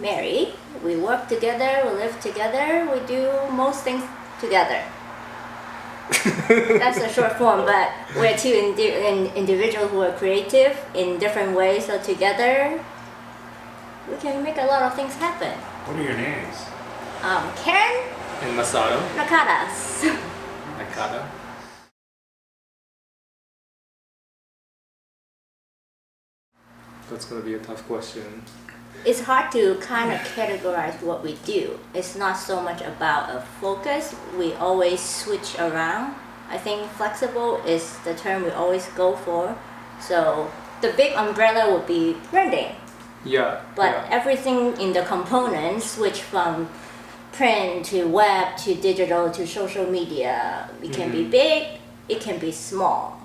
married. We work together, we live together, we do most things together. That's a short form, but we're two individuals who are creative in different ways, so together we can make a lot of things happen. What are your names? Karen And Masato Nakada. Nakada. That's gonna be a tough question. It's hard to kind of categorize what we do. It's not so much about a focus. We always switch around. I think flexible is the term we always go for. So the big umbrella would be branding. Yeah. But everything in the components switch from print to web to digital to social media. It can be big, it can be small.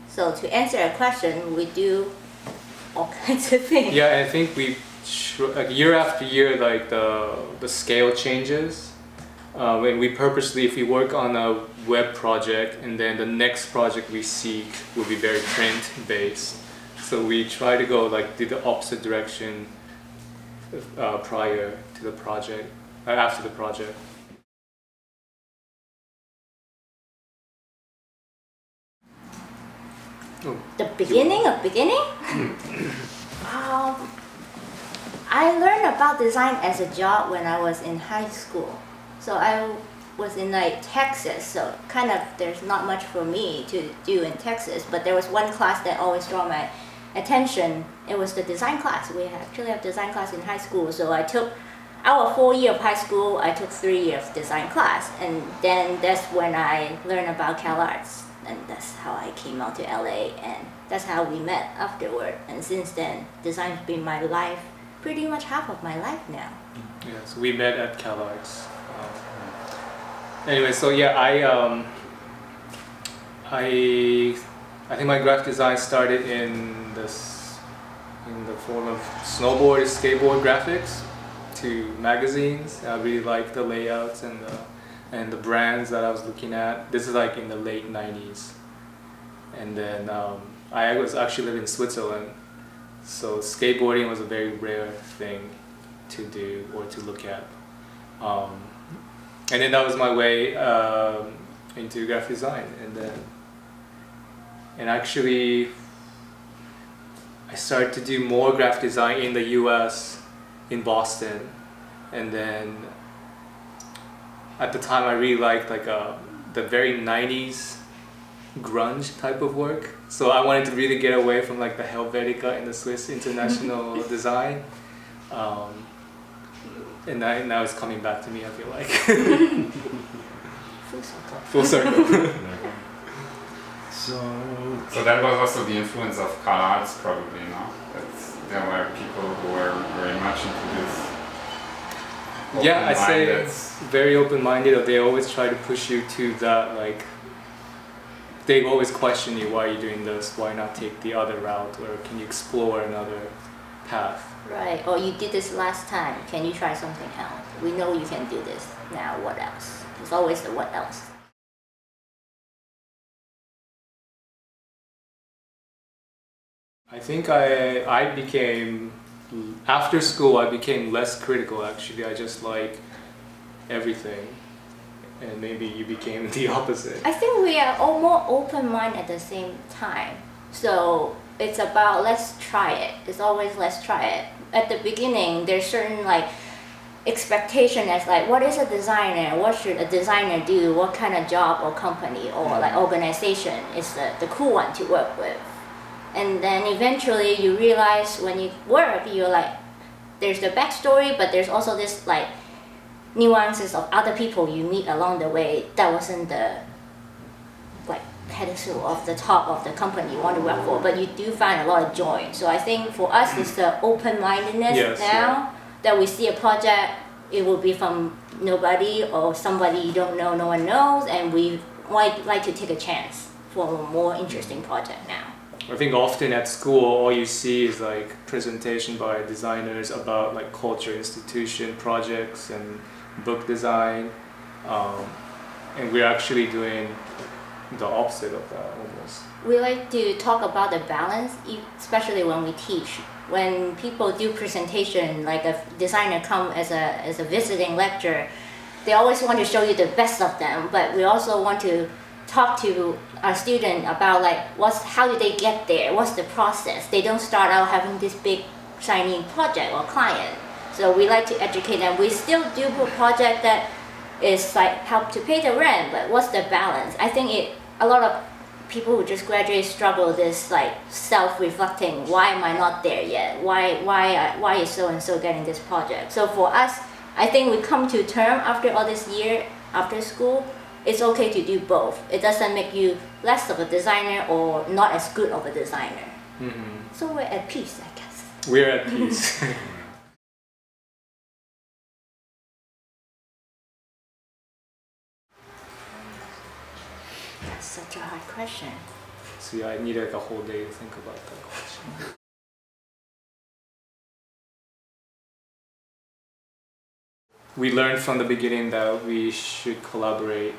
So to answer a question, we do all kinds of things. Yeah, I think we like year after year, like the scale changes. And we purposely, if we work on a web project, and then the next project we seek will be very print based. So we try to go like the opposite direction prior to the project, after the project. The beginning? I learned about design as a job when I was in high school. So I was in like Texas, so kind of there's not much for me to do in Texas, but there was one class that always drew my attention. It was the design class. We actually have design class in high school, so I took our 4 year of high school, I took 3 years of design class, and then that's when I learned about CalArts, and that's how I came out to LA, and that's how we met afterward. And since then, design's been my life, pretty much half of my life now. Yeah, so we met at CalArts. Anyway, so yeah, I think my graphic design started in the form of snowboard, skateboard graphics to magazines. I really liked the layouts and the brands that I was looking at. This is like in the late 90s. And then I was actually living in Switzerland, so skateboarding was a very rare thing to do or to look at. And then that was my way into graphic design. And actually I started to do more graphic design in the US, in Boston. And then at the time I really liked like the very 90s grunge type of work. So I wanted to really get away from like the Helvetica and the Swiss international design. And now it's coming back to me, I feel like. Full circle. So that was also the influence of CalArts, probably, no? There were people who were very much into this. Yeah, I'd say it's very open-minded. Or they always try to push you to that, like, they always question you, why are you doing this? Why not take the other route? Or can you explore another path? Right, or you did this last time, can you try something else? We know you can do this, now what else? It's always the what else. I think I became, after school I became less critical actually. I just like everything. And maybe you became the opposite. I think we are all more open-minded at the same time. So it's about let's try it. It's always let's try it. At the beginning, there's certain like expectation as like what is a designer? What should a designer do? What kind of job or company or like organization is the cool one to work with? And then eventually you realize when you work, you're like, there's the backstory, but there's also this like nuances of other people you meet along the way. That wasn't the like pedestal of the top of the company you want to work for, but you do find a lot of joy. So I think for us it's the open-mindedness now that we see a project, it will be from nobody or somebody you don't know, no one knows, and we might like to take a chance for a more interesting project now. I think often at school all you see is like presentation by designers about like culture, institution, projects and book design, and we're actually doing the opposite of that almost. We like to talk about the balance, especially when we teach when people do presentation, like a designer come as a visiting lecturer, they always want to show you the best of them, but we also want to talk to our student about like how do they get there, what's the process. They don't start out having this big shiny project or client. So we like to educate them. We still do a project that is like help to pay the rent, but what's the balance? I think a lot of people who just graduate struggle this like self-reflecting, why am I not there yet? Why is so and so getting this project? So for us, I think we come to term after all this year after school, it's okay to do both. It doesn't make you less of a designer or not as good of a designer. Mm-hmm. So we're at peace, I guess. We're at peace. That's such a hard question. So yeah, I needed like a whole day to think about that question. We learned from the beginning that we should collaborate,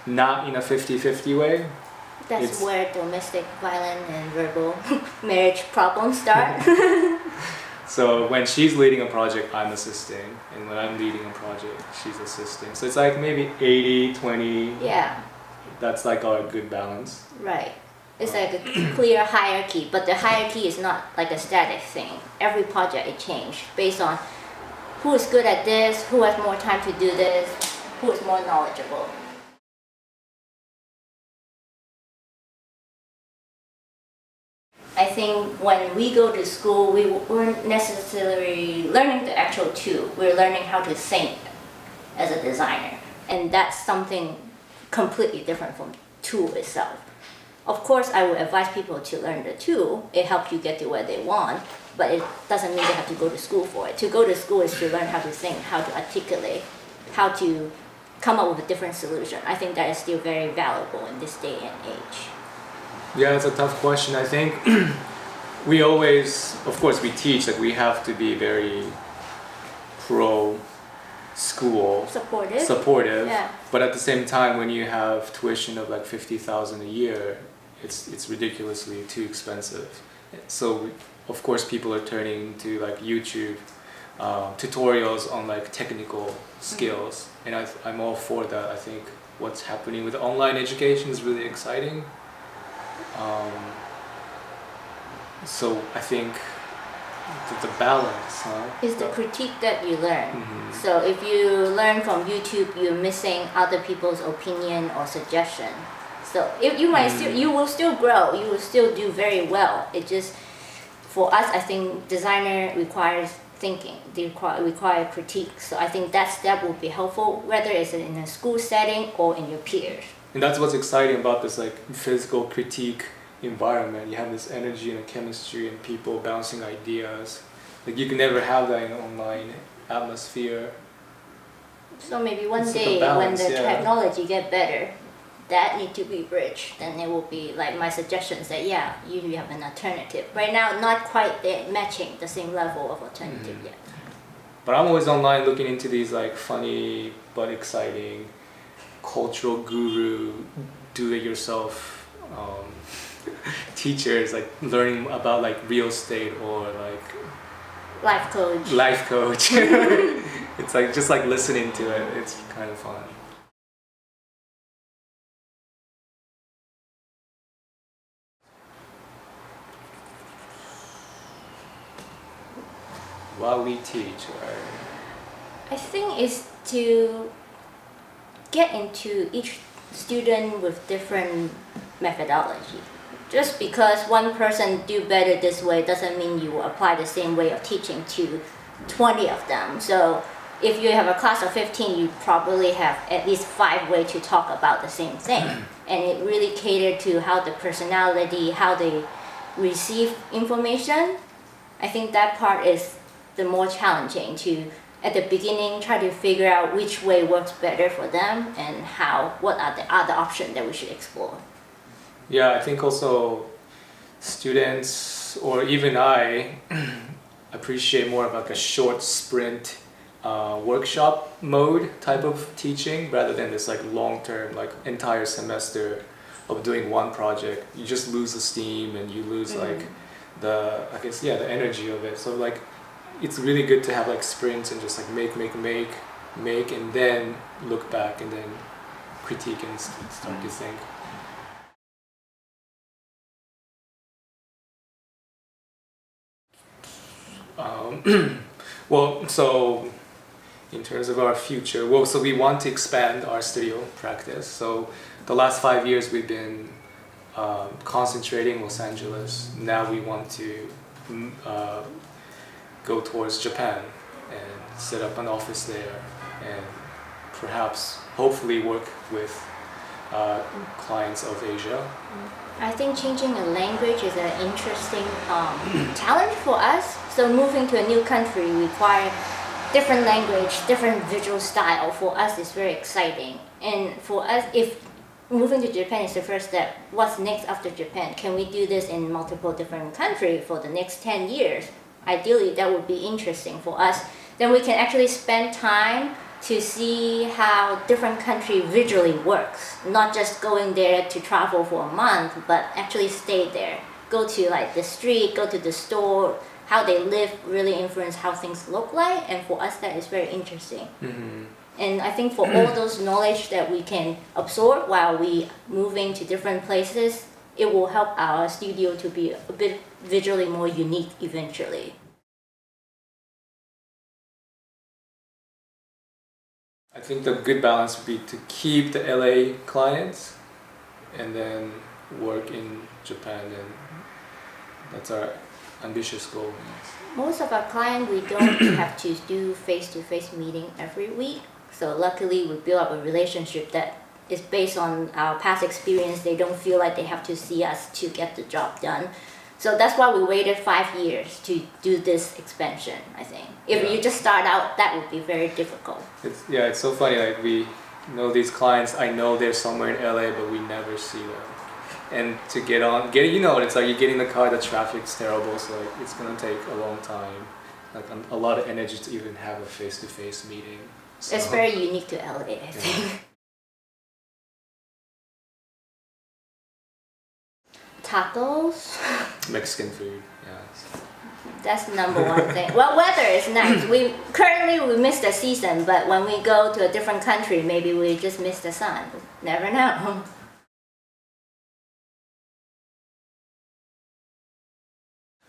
not in a 50-50 way. That's where domestic violence and verbal marriage problems start. So when she's leading a project, I'm assisting, and when I'm leading a project, she's assisting. So it's like maybe 80-20. Yeah. That's like our good balance. Right. It's like a clear hierarchy, but the hierarchy is not like a static thing. Every project it changes based on who is good at this, who has more time to do this, who is more knowledgeable. I think when we go to school, we weren't necessarily learning the actual tool. We're learning how to think as a designer. And that's something completely different from tool itself. Of course, I would advise people to learn the tool. It helps you get to where they want, but it doesn't mean they have to go to school for it. To go to school is to learn how to think, how to articulate, how to come up with a different solution. I think that is still very valuable in this day and age. Yeah, it's a tough question. I think we always, of course, we teach that we have to be very pro school supportive. Yeah. But at the same time, when you have tuition of like 50,000 a year, it's ridiculously too expensive. So of course people are turning to like YouTube tutorials on like technical skills, and I'm all for that. I think what's happening with online education is really exciting. So I think the balance is the critique that you learn. So if you learn from YouTube, you're missing other people's opinion or suggestion. So if you might you will still grow, you will still do very well. It just, for us, I think designer requires thinking, they require critique. So I think that step will be helpful, whether it's in a school setting or in your peers. And that's what's exciting about this like physical critique environment. You have this energy and chemistry and people bouncing ideas. Like you can never have that in an online atmosphere. So maybe one It's like day a balance, when the yeah. technology get better, that need to be bridged. Then it will be like my suggestions that you have an alternative. Right now, not quite matching the same level of alternative yet. But I'm always online looking into these like funny but exciting cultural guru, do-it-yourself teachers, like learning about like real estate or like Life coach. It's like just like listening to it, it's kind of fun. While we teach, right? I think it's to get into each student with different methodology. Just because one person do better this way doesn't mean you will apply the same way of teaching to 20 of them. So if you have a class of 15, you probably have at least 5 ways to talk about the same thing. And it really catered to how the personality, how they receive information. I think that part is the more challenging, to at the beginning try to figure out which way works better for them and what are the other options that we should explore. Yeah, I think also students, or even I, appreciate more of like a short sprint workshop mode type of teaching rather than this like long-term, like entire semester of doing one project. You just lose the steam and you lose like the energy of it. So like it's really good to have like sprints and just like make and then look back and then critique and start to think. Well, so in terms of our future, well, so we want to expand our studio practice. So the last 5 years we've been concentrating Los Angeles. Now we want to go towards Japan and set up an office there and perhaps hopefully work with clients of Asia. I think changing a language is an interesting challenge for us. So moving to a new country requires different language, different visual style. For us, it's very exciting. And for us, if moving to Japan is the first step, what's next after Japan? Can we do this in multiple different countries for the next 10 years? Ideally, that would be interesting for us. Then we can actually spend time to see how different country visually works. Not just going there to travel for a month, but actually stay there. Go to like the street, go to the store, how they live really influence how things look like. And for us, that is very interesting. Mm-hmm. And I think for all those knowledge that we can absorb while we moving to different places, it will help our studio to be a bit visually more unique eventually. I think the good balance would be to keep the LA clients and then work in Japan, and that's our ambitious goal. Most of our clients, we don't have to do face-to-face meeting every week. So luckily, we build up a relationship that is based on our past experience. They don't feel like they have to see us to get the job done. So that's why we waited 5 years to do this expansion, I think. If you just start out, that would be very difficult. It's so funny. Like we know these clients. I know they're somewhere in LA, but we never see them. And to it's like you get in the car, the traffic's terrible, so like it's gonna take a long time, like a lot of energy to even have a face-to-face meeting. So, it's very unique to LA, I think. Tacos. Mexican food, yeah. That's number one thing. Well, weather is nice. We miss the season, but when we go to a different country, maybe we just miss the sun. Never know.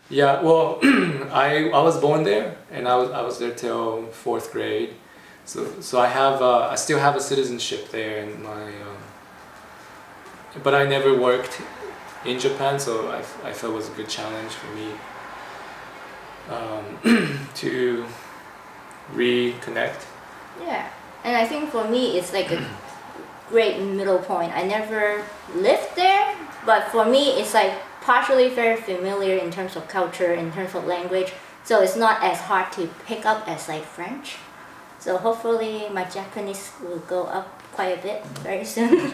Yeah, well, I was born there, and I was there till 4th grade. So I still have a citizenship there, and but I never worked in Japan, so I felt it was a good challenge for me to reconnect. Yeah, and I think for me it's like a great middle point. I never lived there, but for me it's like partially very familiar in terms of culture, in terms of language, so it's not as hard to pick up as like French. So hopefully my Japanese will go up quite a bit very soon.